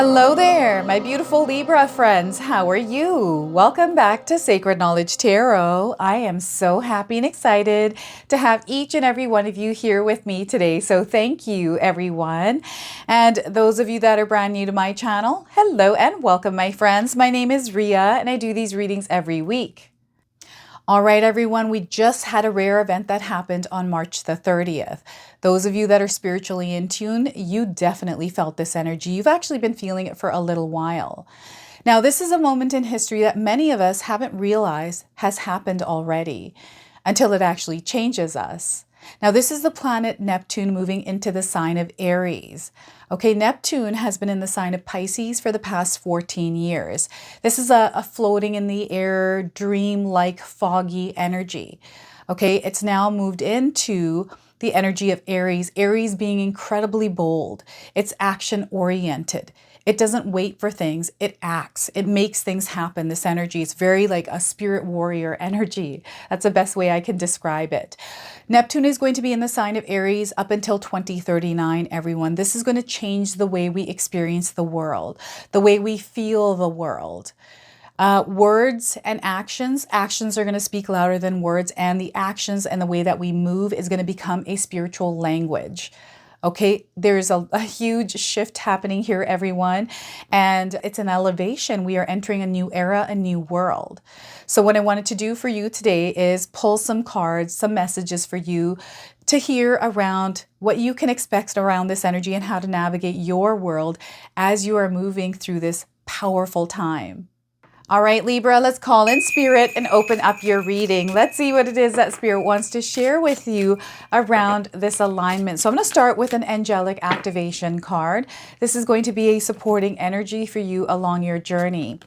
Hello there, my beautiful Libra friends. How are you? Welcome back to Sacred Knowledge Tarot. I am so happy and excited to have each and every one of you here with me today. So thank you, everyone. And those of you that are brand new to my channel, hello and welcome, my friends. My name is Rhea and I do these readings every week. All right, everyone, we just had a rare event that happened on March the 30th. Those of you that are spiritually in tune, you definitely felt this energy. You've actually been feeling it for a little while. Now, this is a moment in history that many of us haven't realized has happened already until it actually changes us. Now, this is the planet Neptune moving into the sign of Aries. Okay, Neptune has been in the sign of Pisces for the past 14 years. This is a floating in the air, dream-like, foggy energy. Okay, it's now moved into the energy of Aries, Aries being incredibly bold. It's action-oriented. It doesn't wait for things, it acts. It makes things happen. This energy is very like a spirit warrior energy. That's the best way I can describe it. Neptune is going to be in the sign of Aries up until 2039, everyone. This is going to change the way we experience the world, the way we feel the world. Words and actions are going to speak louder than words, and the actions and the way that we move is going to become a spiritual language. Okay, there's a huge shift happening here, everyone, and it's an elevation. We are entering a new era, a new world. So what I wanted to do for you today is pull some cards, some messages for you to hear around what you can expect around this energy and how to navigate your world as you are moving through this powerful time. All right, Libra, let's call in Spirit and open up your reading. Let's see what it is that Spirit wants to share with you around this alignment. So I'm going to start with an angelic activation card. This is going to be a supporting energy for you along your journey.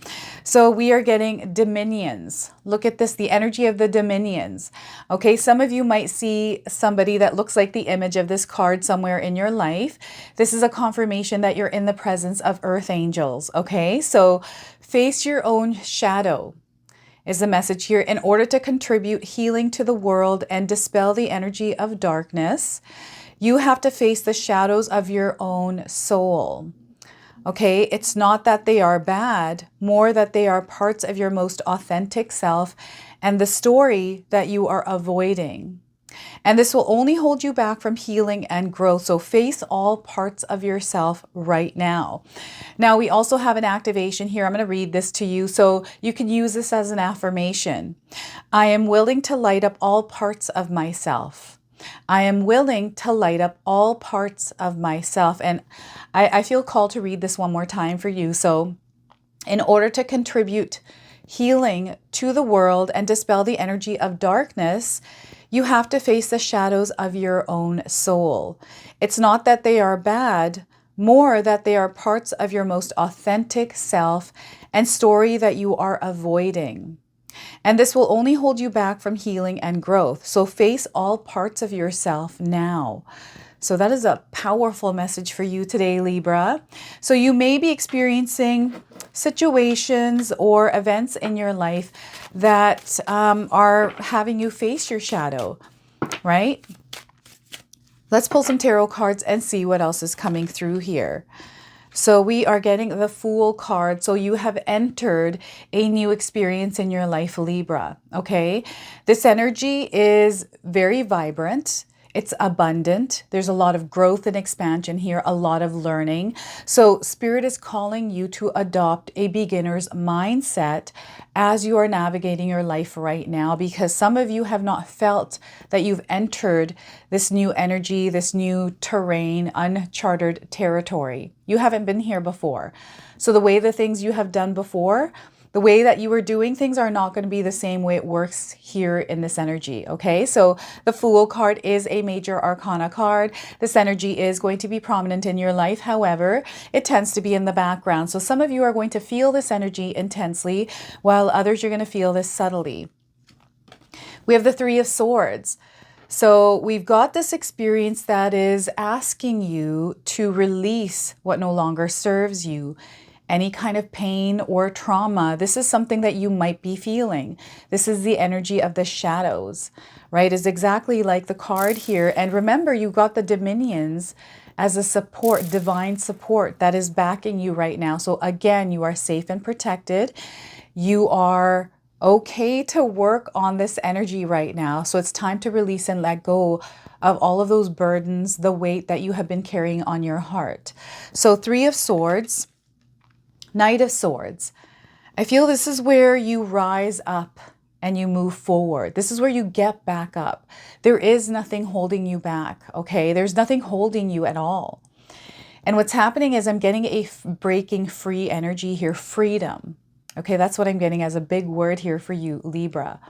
So we are getting dominions. Look at this, the energy of the dominions. Okay, some of you might see somebody that looks like the image of this card somewhere in your life. This is a confirmation that you're in the presence of earth angels. Okay, so face your own shadow is the message here. In order to contribute healing to the world and dispel the energy of darkness, you have to face the shadows of your own soul. Okay, it's not that they are bad, more that they are parts of your most authentic self and the story that you are avoiding. And this will only hold you back from healing and growth. So face all parts of yourself right now. Now, we also have an activation here. I'm going to read this to you so you can use this as an affirmation. I am willing to light up all parts of myself. I am willing to light up all parts of myself. And I feel called to read this one more time for you. So in order to contribute healing to the world and dispel the energy of darkness, you have to face the shadows of your own soul. It's not that they are bad, more that they are parts of your most authentic self and story that you are avoiding. And this will only hold you back from healing and growth. So face all parts of yourself now. So that is a powerful message for you today, Libra. So you may be experiencing situations or events in your life that are having you face your shadow, right? Let's pull some tarot cards and see what else is coming through here. So we are getting the Fool card. So you have entered a new experience in your life, Libra, okay? This energy is very vibrant. It's abundant. There's a lot of growth and expansion here, a lot of learning. So Spirit is calling you to adopt a beginner's mindset as you are navigating your life right now, because some of you have not felt that you've entered this new energy, this new terrain, uncharted territory. You haven't been here before. So the way the things you have done before, the way that you were doing things are not going to be the same way it works here in this energy, okay? So the Fool card is a major arcana card. This energy is going to be prominent in your life. However, it tends to be in the background. So some of you are going to feel this energy intensely, while others you're going to feel this subtly. We have the Three of Swords. So we've got this experience that is asking you to release what no longer serves you. Any kind of pain or trauma, this is something that you might be feeling. This is the energy of the shadows, right? It's exactly like the card here. And remember, you got the dominions as a support, divine support that is backing you right now. So again, you are safe and protected. You are okay to work on this energy right now. So it's time to release and let go of all of those burdens, the weight that you have been carrying on your heart. So Three of Swords, Knight of Swords. I feel this is where you rise up and you move forward. This is where you get back up. There is nothing holding you back, okay? There's nothing holding you at all. And what's happening is I'm getting a breaking free energy here, freedom. Okay, that's what I'm getting as a big word here for you, Libra.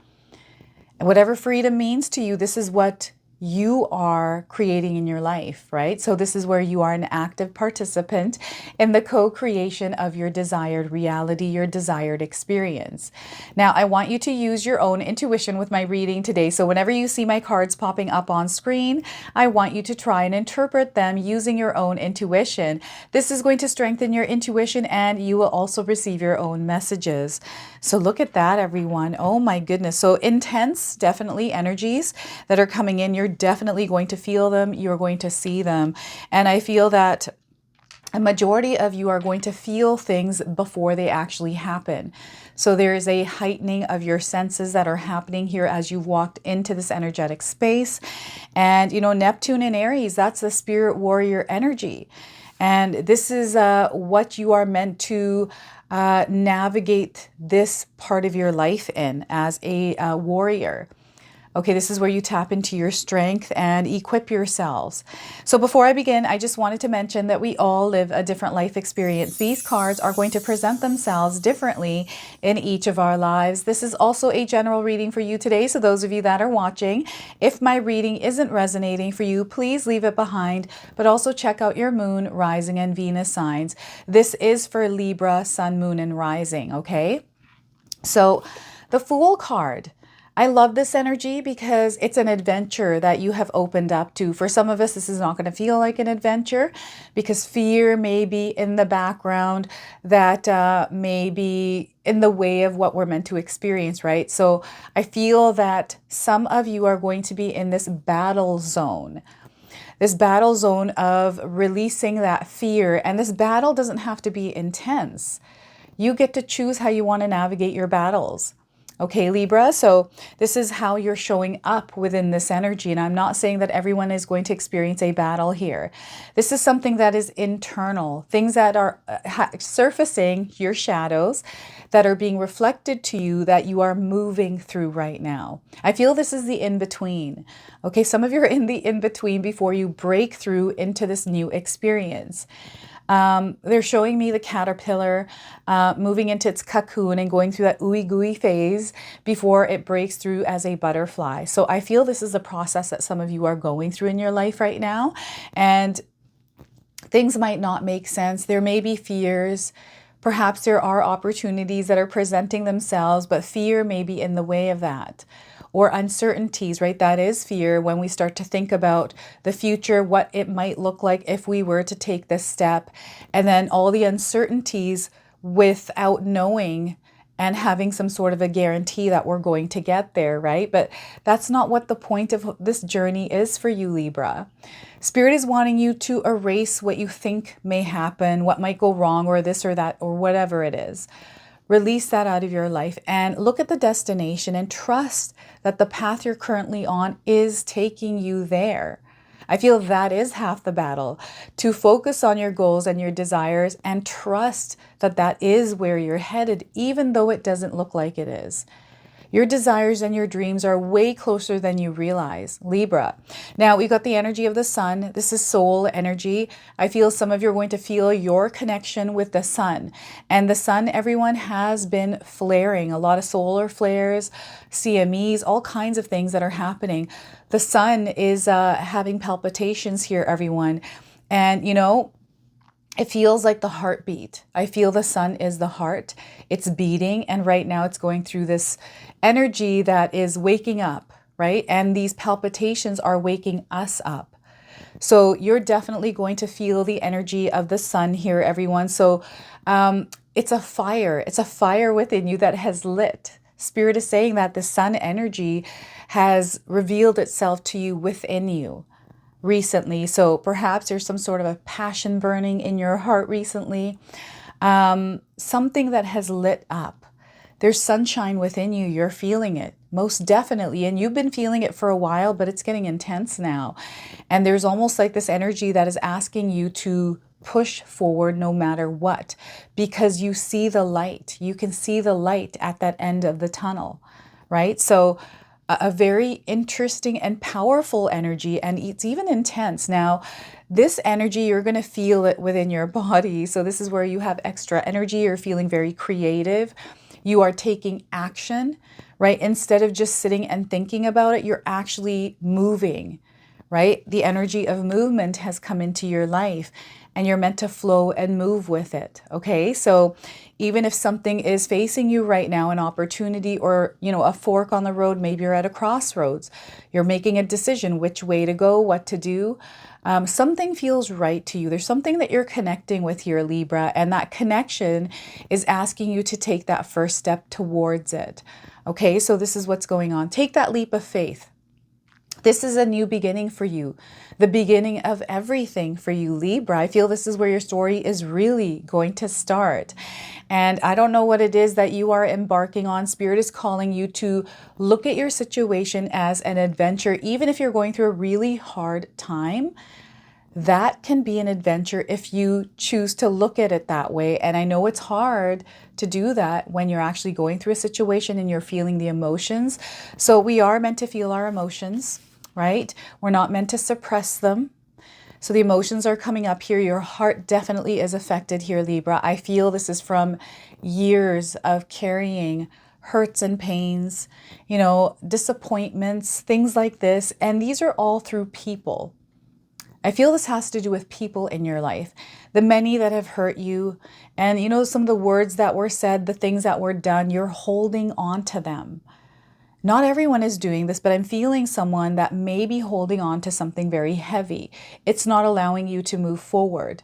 And whatever freedom means to you, this is what you are creating in your life, right? So this is where you are an active participant in the co-creation of your desired reality, your desired experience. Now, I want you to use your own intuition with my reading today. So whenever you see my cards popping up on screen, I want you to try and interpret them using your own intuition. This is going to strengthen your intuition, and you will also receive your own messages. So look at that, everyone. Oh my goodness. So intense, definitely energies that are coming in. You're definitely going to feel them. You're going to see them. And I feel that a majority of you are going to feel things before they actually happen. So there is a heightening of your senses that are happening here as you've walked into this energetic space. And, you know, Neptune and Aries, that's the spirit warrior energy. And this is what you are meant to navigate this part of your life in as a warrior. Okay, this is where you tap into your strength and equip yourselves. So before I begin, I just wanted to mention that we all live a different life experience. These cards are going to present themselves differently in each of our lives. This is also a general reading for you today. So those of you that are watching, if my reading isn't resonating for you, please leave it behind, but also check out your moon, rising, and Venus signs. This is for Libra, sun, moon, and rising, okay? So the Fool card. I love this energy because it's an adventure that you have opened up to. For some of us, this is not going to feel like an adventure because fear may be in the background that may be in the way of what we're meant to experience, right? So I feel that some of you are going to be in this battle zone. This battle zone of releasing that fear. And this battle doesn't have to be intense. You get to choose how you want to navigate your battles. Okay, Libra, so this is how you're showing up within this energy. And I'm not saying that everyone is going to experience a battle here. This is something that is internal, things that are surfacing, your shadows, that are being reflected to you that you are moving through right now. I feel this is the in-between. Okay, some of you are in the in-between before you break through into this new experience. They're showing me the caterpillar moving into its cocoon and going through that ooey gooey phase before it breaks through as a butterfly. So I feel this is a process that some of you are going through in your life right now. And things might not make sense. There may be fears. Perhaps there are opportunities that are presenting themselves, but fear may be in the way of that. Or uncertainties, right? That is fear when we start to think about the future, what it might look like if we were to take this step. And then all the uncertainties without knowing and having some sort of a guarantee that we're going to get there, right? But that's not what the point of this journey is for you, Libra. Spirit is wanting you to erase what you think may happen, what might go wrong, or this or that, or whatever it is. Release that out of your life and look at the destination and trust that the path you're currently on is taking you there. I feel that is half the battle, to focus on your goals and your desires and trust that that is where you're headed, even though it doesn't look like it is. Your desires and your dreams are way closer than you realize, Libra. Now, we got the energy of the sun. This is soul energy. I feel some of you are going to feel your connection with the sun. And the sun, everyone, has been flaring. A lot of solar flares, CMEs, all kinds of things that are happening. The sun is having palpitations here, everyone. And, you know, it feels like the heartbeat. I feel the sun is the heart. It's beating. And right now it's going through this energy that is waking up, right? And these palpitations are waking us up. So you're definitely going to feel the energy of the sun here, everyone. So it's a fire. It's a fire within you that has lit. Spirit is saying that the sun energy has revealed itself to you within you. recently. So perhaps there's some sort of a passion burning in your heart recently, something that has lit up. There's sunshine within you. You're feeling it most definitely. And you've been feeling it for a while, but it's getting intense now. And there's almost like this energy that is asking you to push forward no matter what, because you see the light. You can see the light at that end of the tunnel, right? So a very interesting and powerful energy, and it's even intense. Now, this energy, you're going to feel it within your body. So this is where you have extra energy. You're feeling very creative. You are taking action, right? Instead of just sitting and thinking about it, you're actually moving, right? The energy of movement has come into your life, and you're meant to flow and move with it. Okay. So even if something is facing you right now, an opportunity or, a fork on the road, maybe you're at a crossroads, you're making a decision which way to go, what to do. Something feels right to you. There's something that you're connecting with here, Libra, and that connection is asking you to take that first step towards it. Okay. So this is what's going on. Take that leap of faith. This is a new beginning for you, the beginning of everything for you, Libra. I feel this is where your story is really going to start. And I don't know what it is that you are embarking on. Spirit is calling you to look at your situation as an adventure, even if you're going through a really hard time. That can be an adventure if you choose to look at it that way. And I know it's hard to do that when you're actually going through a situation and you're feeling the emotions. So we are meant to feel our emotions, right? We're not meant to suppress them. So the emotions are coming up here. Your heart definitely is affected here, Libra. I feel this is from years of carrying hurts and pains, disappointments, things like this. And these are all through people. I feel this has to do with people in your life, the many that have hurt you, and some of the words that were said, the things that were done, you're holding on to them. Not everyone is doing this, but I'm feeling someone that may be holding on to something very heavy. It's not allowing you to move forward.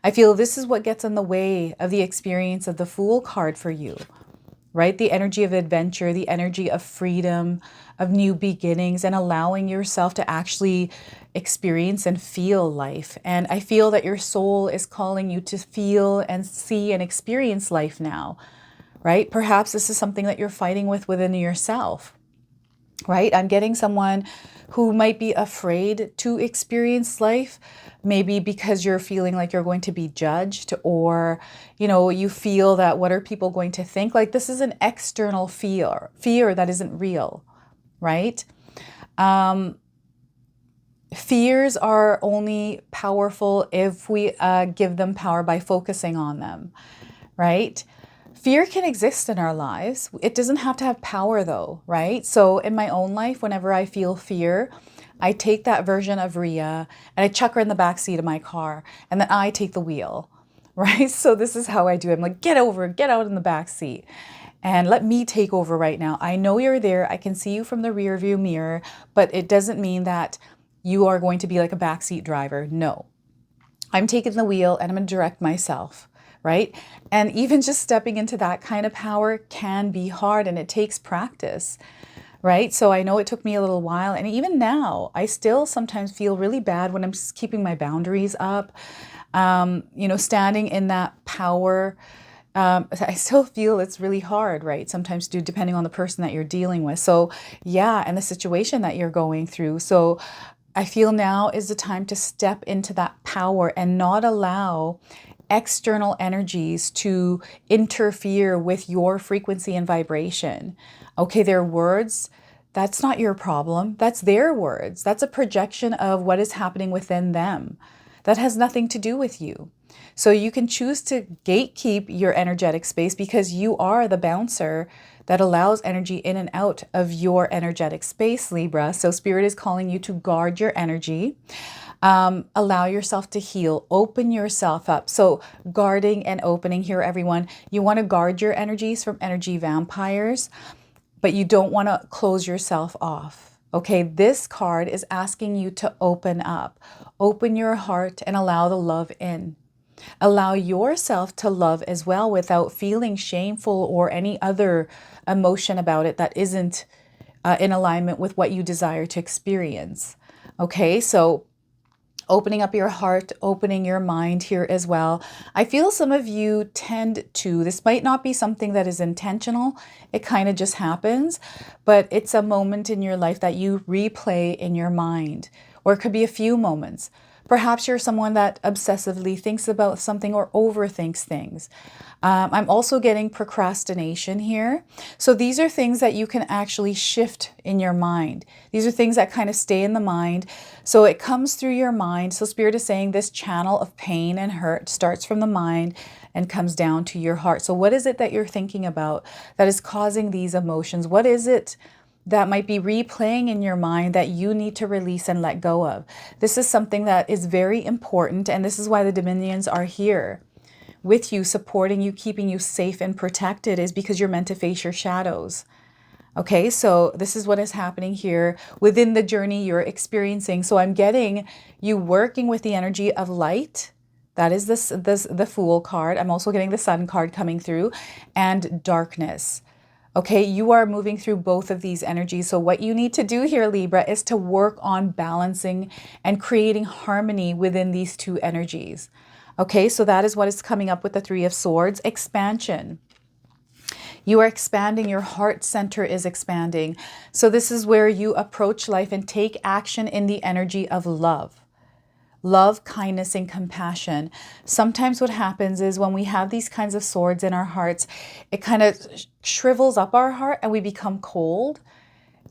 I feel this is what gets in the way of the experience of the Fool card for you, right? The energy of adventure, the energy of freedom, of new beginnings, and allowing yourself to actually experience and feel life. And I feel that your soul is calling you to feel and see and experience life now, right? Perhaps this is something that you're fighting with within yourself, right? I'm getting someone who might be afraid to experience life, maybe because you're feeling like you're going to be judged, or, you feel that what are people going to think? Like this is an external fear that isn't real, right? Fears are only powerful if we give them power by focusing on them, right? Fear can exist in our lives. It doesn't have to have power though, right? So in my own life, whenever I feel fear, I take that version of Rhea and I chuck her in the back seat of my car, and then I take the wheel, right? So this is how I do it. I'm like, get out in the back seat and let me take over right now. I know you're there. I can see you from the rear view mirror, but it doesn't mean that you are going to be like a backseat driver. No, I'm taking the wheel and I'm going to direct myself, right? And even just stepping into that kind of power can be hard, and it takes practice, right? So I know it took me a little while, and even now I still sometimes feel really bad when I'm just keeping my boundaries up, standing in that power. I still feel it's really hard, right? Sometimes depending on the person that you're dealing with. So yeah, and the situation that you're going through. So I feel now is the time to step into that power and not allow external energies to interfere with your frequency and vibration. Okay, their words, that's not your problem. That's their words. That's a projection of what is happening within them. That has nothing to do with you. So you can choose to gatekeep your energetic space because you are the bouncer that allows energy in and out of your energetic space, Libra. So Spirit is calling you to guard your energy. Allow yourself to heal, open yourself up. So guarding and opening here, everyone, you want to guard your energies from energy vampires, but you don't want to close yourself off. Okay, this card is asking you to open up, open your heart and allow the love in. Allow yourself to love as well without feeling shameful or any other emotion about it that isn't in alignment with what you desire to experience. Okay, so Opening up your heart, opening your mind here as well. I feel some of you tend to, this might not be something that is intentional, it kind of just happens, but it's a moment in your life that you replay in your mind, or it could be a few moments. Perhaps you're someone that obsessively thinks about something or overthinks things. I'm also getting procrastination here. So these are things that you can actually shift in your mind. These are things that kind of stay in the mind. So it comes through your mind. So Spirit is saying this channel of pain and hurt starts from the mind and comes down to your heart. So what is it that you're thinking about that is causing these emotions? What is it that might be replaying in your mind that you need to release and let go of? This is something that is very important, and this is why the Dominions are here with you, supporting you, keeping you safe and protected, is because you're meant to face your shadows. Okay, so this is what is happening here within the journey you're experiencing. So I'm getting you working with the energy of light. That is the Fool card. I'm also getting the Sun card coming through, and darkness. Okay, you are moving through both of these energies. So what you need to do here, Libra, is to work on balancing and creating harmony within these two energies. Okay, so that is what is coming up with the Three of Swords. Expansion. You are expanding. Your heart center is expanding. So this is where you approach life and take action in the energy of love. Love, kindness, and compassion. Sometimes what happens is when we have these kinds of swords in our hearts, it kind of shrivels up our heart and we become cold.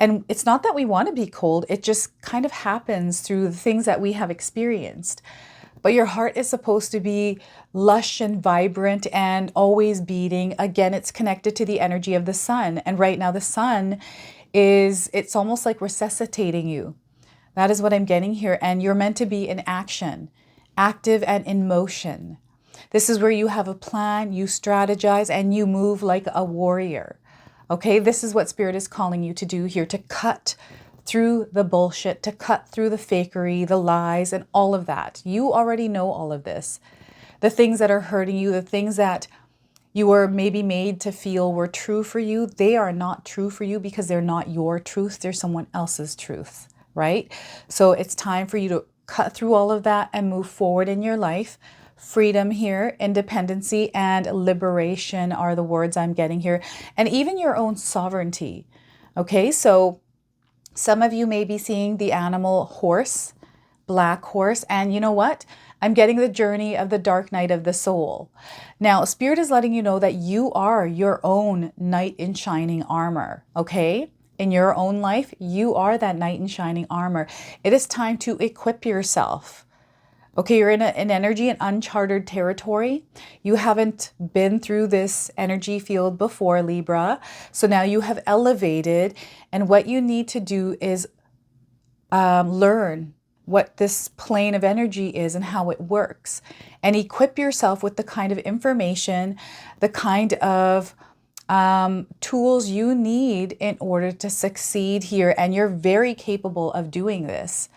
And it's not that we want to be cold. It just kind of happens through the things that we have experienced. But your heart is supposed to be lush and vibrant and always beating. Again, it's connected to the energy of the sun. And right now the sun it's almost like resuscitating you. That is what I'm getting here. And you're meant to be in action, active and in motion. This is where you have a plan, you strategize, and you move like a warrior. Okay, this is what Spirit is calling you to do here, to cut through the bullshit, to cut through the fakery, the lies, and all of that. You already know all of this. The things that are hurting you, the things that you were maybe made to feel were true for you, they are not true for you because they're not your truth. They're someone else's truth. Right? So it's time for you to cut through all of that and move forward in your life. Freedom here, independency, and liberation are the words I'm getting here. And even your own sovereignty. Okay, so some of you may be seeing the animal horse, black horse, and you know what? I'm getting the journey of the dark night of the soul. Now, Spirit is letting you know that you are your own knight in shining armor, okay? In your own life, you are that knight in shining armor. It is time to equip yourself. Okay, you're in an energy in uncharted territory. You haven't been through this energy field before, Libra. So now you have elevated, and what you need to do is learn what this plane of energy is and how it works, and equip yourself with the kind of information, the kind of tools you need in order to succeed here. And you're very capable of doing this.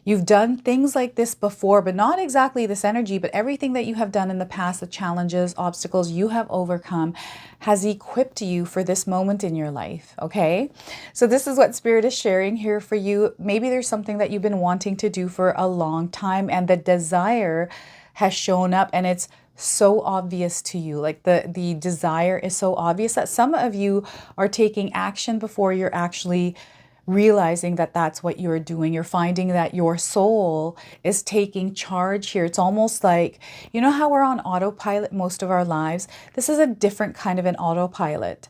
You've done things like this before, but not exactly this energy, but everything that you have done in the past, the challenges, obstacles you have overcome has equipped you for this moment in your life, okay? So this is what Spirit is sharing here for you. Maybe there's something that you've been wanting to do for a long time and the desire has shown up and it's so obvious to you. Like the desire is so obvious that some of you are taking action before you're actually realizing that that's what you're doing. You're finding that your soul is taking charge here. It's almost like, you know how we're on autopilot most of our lives? This is a different kind of an autopilot.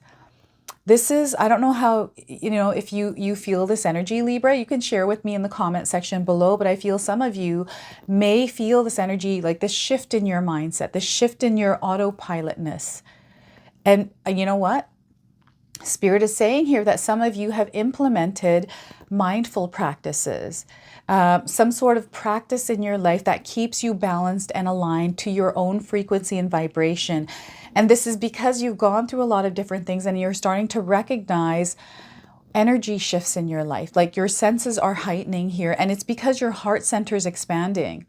This is, I don't know how, if you feel this energy, Libra, you can share with me in the comment section below, but I feel some of you may feel this energy, like this shift in your mindset, this shift in your autopilotness. And you know what? Spirit is saying here that some of you have implemented mindful practices, some sort of practice in your life that keeps you balanced and aligned to your own frequency and vibration. And this is because you've gone through a lot of different things and you're starting to recognize energy shifts in your life. Like your senses are heightening here, and it's because your heart center is expanding.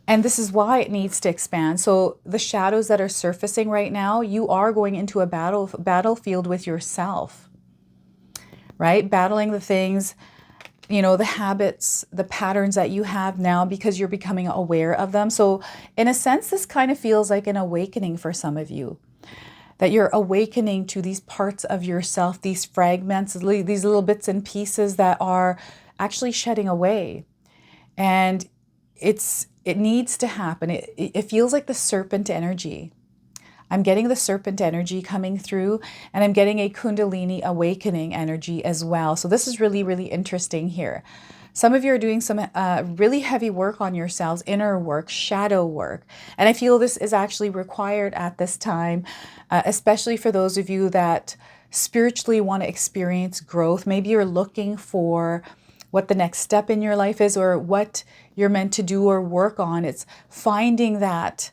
And this is why it needs to expand. So the shadows that are surfacing right now, you are going into a battlefield with yourself, right? Battling the things you know, the habits, the patterns that you have now because you're becoming aware of them. So in a sense, this kind of feels like an awakening for some of you, that you're awakening to these parts of yourself, these fragments, these little bits and pieces that are actually shedding away. And it needs to happen. It feels like the serpent energy. I'm getting the serpent energy coming through, and I'm getting a Kundalini awakening energy as well. So this is really, really interesting here. Some of you are doing some really heavy work on yourselves, inner work, shadow work. And I feel this is actually required at this time, especially for those of you that spiritually want to experience growth. Maybe you're looking for what the next step in your life is, or what you're meant to do or work on. It's finding that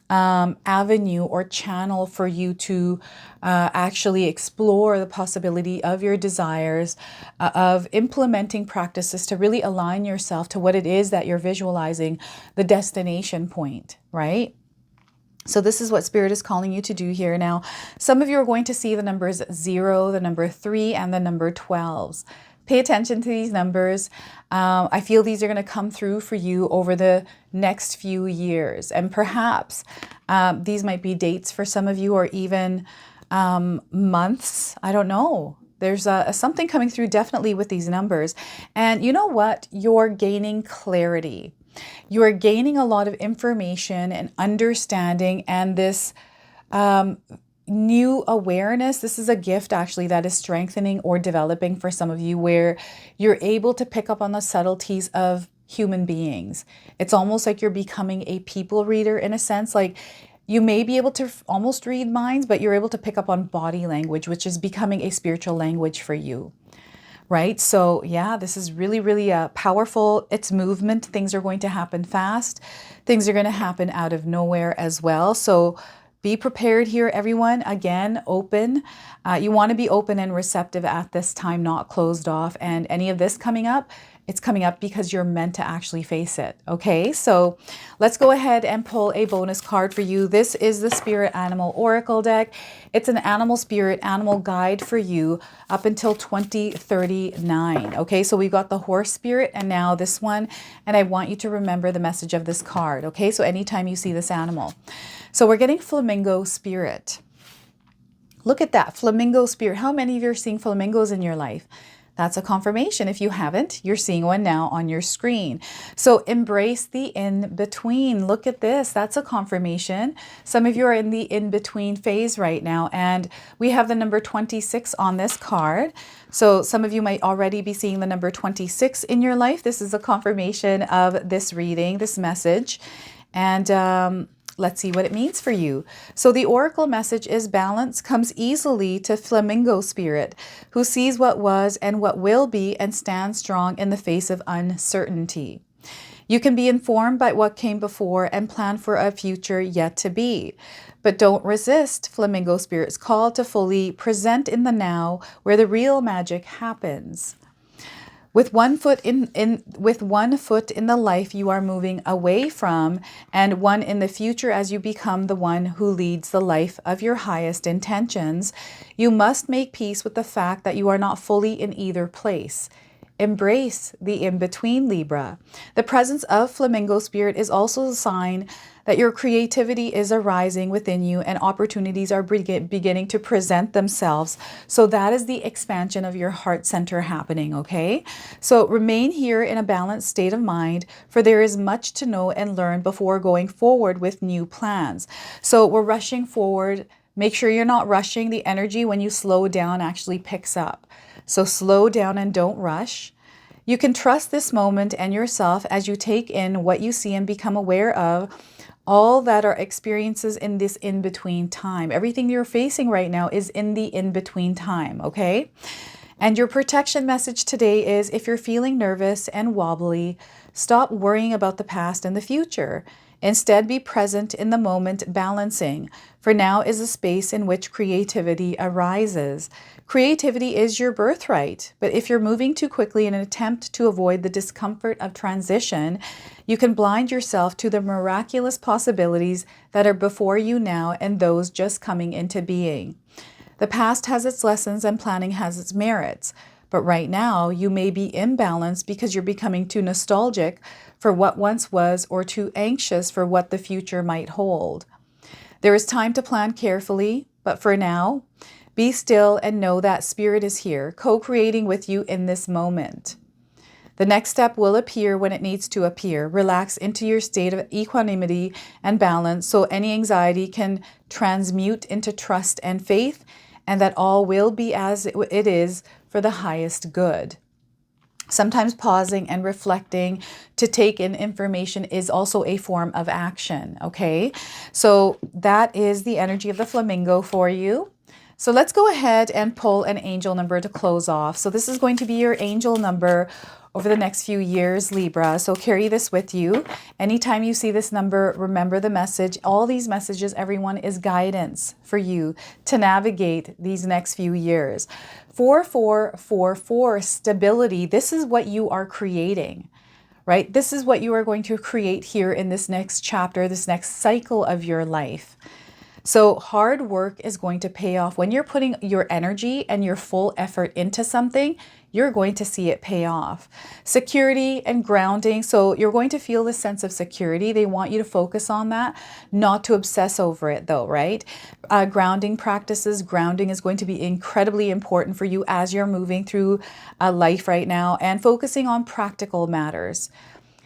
avenue or channel for you to actually explore the possibility of your desires, of implementing practices to really align yourself to what it is that you're visualizing, the destination point, right? So this is what Spirit is calling you to do here. Now, some of you are going to see the numbers 0, the number 3, and the number 12s. Pay attention to these numbers. I feel these are going to come through for you over the next few years. And perhaps these might be dates for some of you, or even months. I don't know. There's something coming through definitely with these numbers. And you know what? You're gaining clarity. You are gaining a lot of information and understanding, and this new awareness. This is a gift actually that is strengthening or developing for some of you, where you're able to pick up on the subtleties of human beings. It's almost like you're becoming a people reader in a sense. Like, you may be able to almost read minds, but you're able to pick up on body language, which is becoming a spiritual language for you. Right? So yeah, this is really, really powerful. It's movement. Things are going to happen fast. Things are going to happen out of nowhere as well. So be prepared here, everyone. Again, open. You want to be open and receptive at this time, not closed off. And any of this coming up, it's coming up because you're meant to actually face it. Okay, so let's go ahead and pull a bonus card for you. This is the Spirit Animal Oracle deck. It's an animal spirit, animal guide for you up until 2039. Okay, so we've got the horse spirit and now this one. And I want you to remember the message of this card. Okay, so anytime you see this animal. So we're getting flamingo spirit. Look at that, flamingo spirit. How many of you are seeing flamingos in your life? That's a confirmation. If you haven't, you're seeing one now on your screen. So embrace the in-between. Look at this. That's a confirmation. Some of you are in the in-between phase right now. And we have the number 26 on this card. So some of you might already be seeing the number 26 in your life. This is a confirmation of this reading, this message. And let's see what it means for you. So the oracle message is balance comes easily to flamingo spirit, who sees what was and what will be and stands strong in the face of uncertainty. You can be informed by what came before and plan for a future yet to be. But don't resist flamingo spirit's call to fully present in the now, where the real magic happens. With one foot in the life you are moving away from, and one in the future as you become the one who leads the life of your highest intentions, you must make peace with the fact that you are not fully in either place. Embrace the in-between, Libra. The presence of flamingo spirit is also a sign that your creativity is arising within you and opportunities are beginning to present themselves. So that is the expansion of your heart center happening, okay? So remain here in a balanced state of mind, for there is much to know and learn before going forward with new plans. So we're rushing forward. Make sure you're not rushing. The energy when you slow down actually picks up. So slow down and don't rush. You can trust this moment and yourself as you take in what you see and become aware of all that are experiences in this in-between time. Everything you're facing right now is in the in-between time, okay? And your protection message today is, if you're feeling nervous and wobbly, stop worrying about the past and the future. Instead, be present in the moment, balancing. For now is a space in which creativity arises. Creativity is your birthright, but if you're moving too quickly in an attempt to avoid the discomfort of transition, you can blind yourself to the miraculous possibilities that are before you now and those just coming into being. The past has its lessons and planning has its merits, But right now, you may be imbalanced because you're becoming too nostalgic for what once was or too anxious for what the future might hold. There is time to plan carefully, but for now, be still and know that Spirit is here, co-creating with you in this moment. The next step will appear when it needs to appear. Relax into your state of equanimity and balance so any anxiety can transmute into trust and faith, and that all will be as it is for the highest good. Sometimes pausing and reflecting to take in information is also a form of action, okay? So that is the energy of the flamingo for you. So let's go ahead and pull an angel number to close off. So this is going to be your angel number over the next few years, Libra. So carry this with you. Anytime you see this number, remember the message. All these messages, everyone, is guidance for you to navigate these next few years. 4444, stability. This is what you are creating, right? This is what you are going to create here in this next chapter, this next cycle of your life. So hard work is going to pay off. When you're putting your energy and your full effort into something, you're going to see it pay off. Security and grounding. So you're going to feel this sense of security. They want you to focus on that, not to obsess over it though, right? Grounding practices. Grounding is going to be incredibly important for you as you're moving through life right now and focusing on practical matters.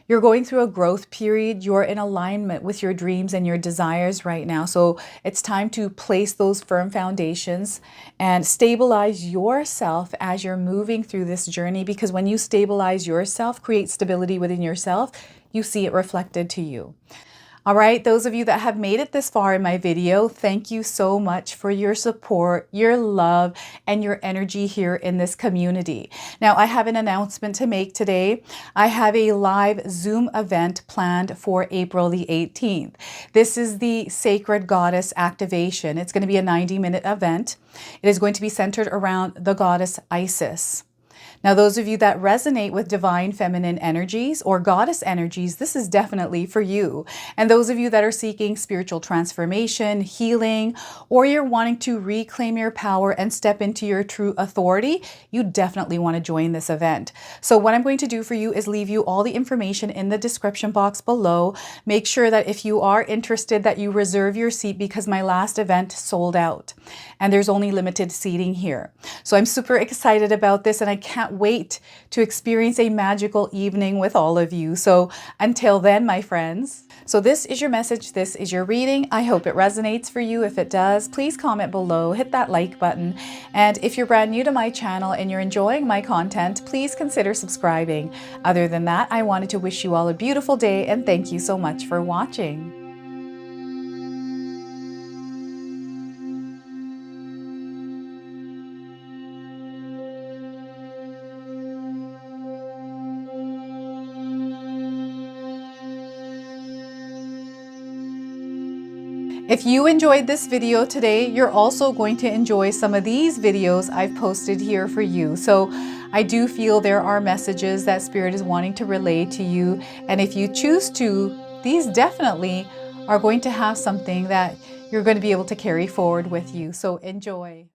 You're going through a growth period. You're in alignment with your dreams and your desires right now. So it's time to place those firm foundations and stabilize yourself as you're moving through this journey. Because when you stabilize yourself, create stability within yourself, you see it reflected to you. All right, those of you that have made it this far in my video, thank you so much for your support, your love, and your energy here in this community. Now, I have an announcement to make today. I have a live Zoom event planned for April the 18th. This is the Sacred Goddess Activation. It's going to be a 90-minute event. It is going to be centered around the goddess Isis. Now, those of you that resonate with divine feminine energies or goddess energies, this is definitely for you. And those of you that are seeking spiritual transformation, healing, or you're wanting to reclaim your power and step into your true authority, you definitely want to join this event. So what I'm going to do for you is leave you all the information in the description box below. Make sure that if you are interested that you reserve your seat because my last event sold out and there's only limited seating here. So I'm super excited about this and I can't wait to experience a magical evening with all of you. So until then, my friends. So this is your message. This is your reading. I hope it resonates for you. If it does, please comment below, hit that like button. And if you're brand new to my channel and you're enjoying my content, please consider subscribing. Other than that, I wanted to wish you all a beautiful day and thank you so much for watching. If you enjoyed this video today, you're also going to enjoy some of these videos I've posted here for you. So I do feel there are messages that Spirit is wanting to relay to you. And if you choose to, these definitely are going to have something that you're going to be able to carry forward with you. So enjoy.